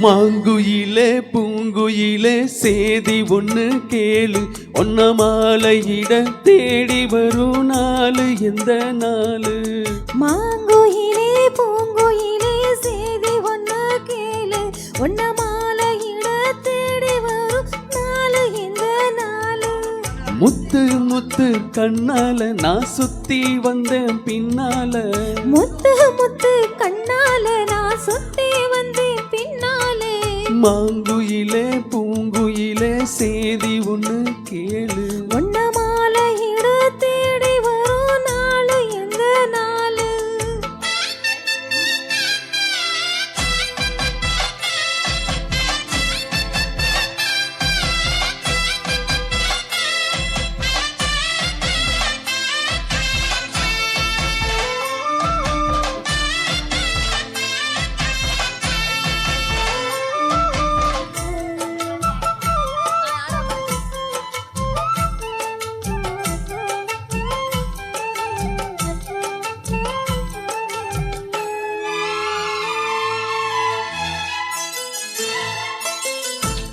மாங்குயிலே பூங்குயிலே சேதி ஒண்ணு கேளு, ஒன்ன மாலையிட தேடி வரும் நாளு எந்த நாளு? மாங்குயிலே பூங்குயிலே சேதி ஒண்ணு கேளு, ஒன்ன மாலையிட தேடி வரும் நாளு எந்த நாளு? முத்து முத்து கண்ணால நான் சுத்தி வந்தேன் பின்னால, முத்து முத்து கண்ணால நான் சுத்தி வந்தேன் பின்னாலே. மாங்குயிலே பூங்குயிலே சேதி ஒண்ணு கேளு, ஒன்ன மாலையிட தேடி வரும் நாளு எந்த நாளு?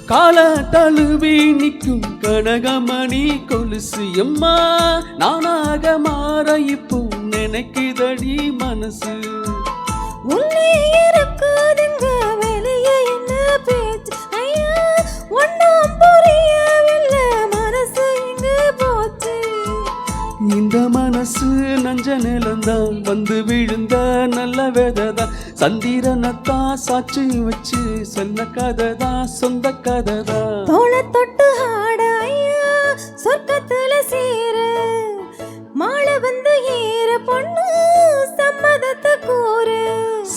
கால தழுவி நிற்கும் கனகமணி கொலுசு எம்மா, நானாக மாற இப்போ நினைக்குதடி மனசு. உள்ளே இருக்குதுங்க வெளியே என்ன பேச்சு, ஐயா ஒன்னும் புரியவில்லை மனசு எங்க போச்சு? இந்த மனசு நஞ்ச நிலந்தான் வந்து விழுந்த நல்ல வேததான், சந்திரனத்தான் சாட்சி வச்சு சொன்ன கதைதான் சொந்த கதைதான். தோளை தொட்டு ஆட ஐயா சொர்க்கத்துல சேர, மாலை வந்து ஏற பொண்ணு சம்மதத்தை கூறு.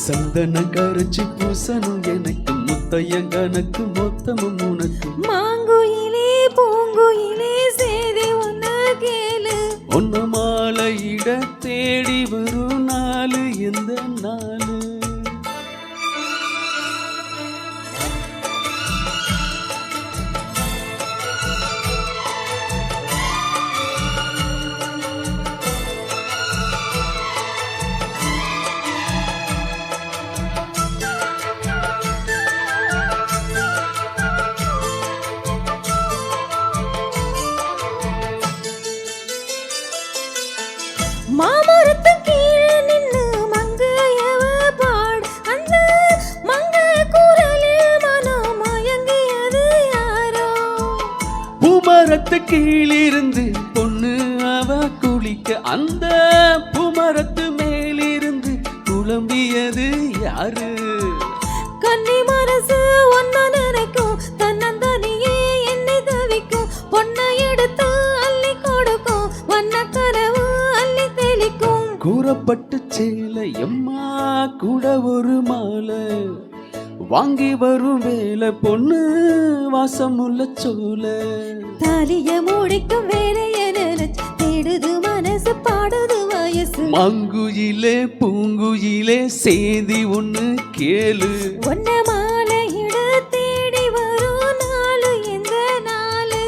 சந்தன கரைச்சி பூசணும் எனக்கு, முத்தையங்கனக்கு மொத்தமும் உனக்கு. மாங்குயிலே பூங்குயிலே சேதி ஒண்ணு கேளு, ஒன்ன மாலையிட தேடி வரும் நாளு எந்த நாளு? மாமரத்து கீழே நின்னு மங்கையவ பாடு, அந்த மங்க குரலில் மனம் மயங்கியது யாரோ? பூமரத்து கீழிருந்து பொண்ணு அவ குளிக்க, அந்த பூமரத்து மேலிருந்து குழம்பியது யாரு? கன்னி மனசு ஒன்ன நினைக்கும், தன்னந்தனியே என்னை தவிக்கும், பொண்ணை எடுத்து அள்ளி கொடுக்கும், வண்ண கனவு அள்ளி தெளிக்கும். கூறப்பட்டு சேலை எம்மா கூட ஒரு மாலை, வாங்கி வரும் வேலை பொண்ணு வாசமுள்ள சோலை. தாலிய முடிக்கும் வேலைய நினைச்சு தேடுது மனசு பாடுது வயசு. மாங்குயிலே பூங்குயிலே சேதி ஒண்ணு கேளு, ஒன்ன மாலையிட தேடி வரும் நாளு எந்த நாளு?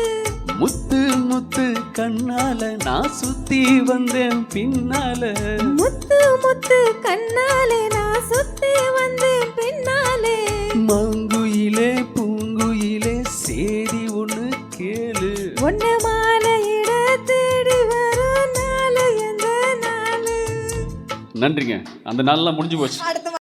முத்து முத்து கண்ணால நான் சுத்தி வந்தேன் பின்னால, முத்து முத்து கண்ணாலே நான் சுத்தி வந்தேன் பின்னாலே. மாங்குயிலே பூங்குயிலே சேதி ஒண்ணு கேளு, ஒன்ன மாலையிட தேடி வரும் நாளு எந்த நாளு? நன்றிங்க. அந்த நாள்லாம் முடிஞ்சு போச்சு.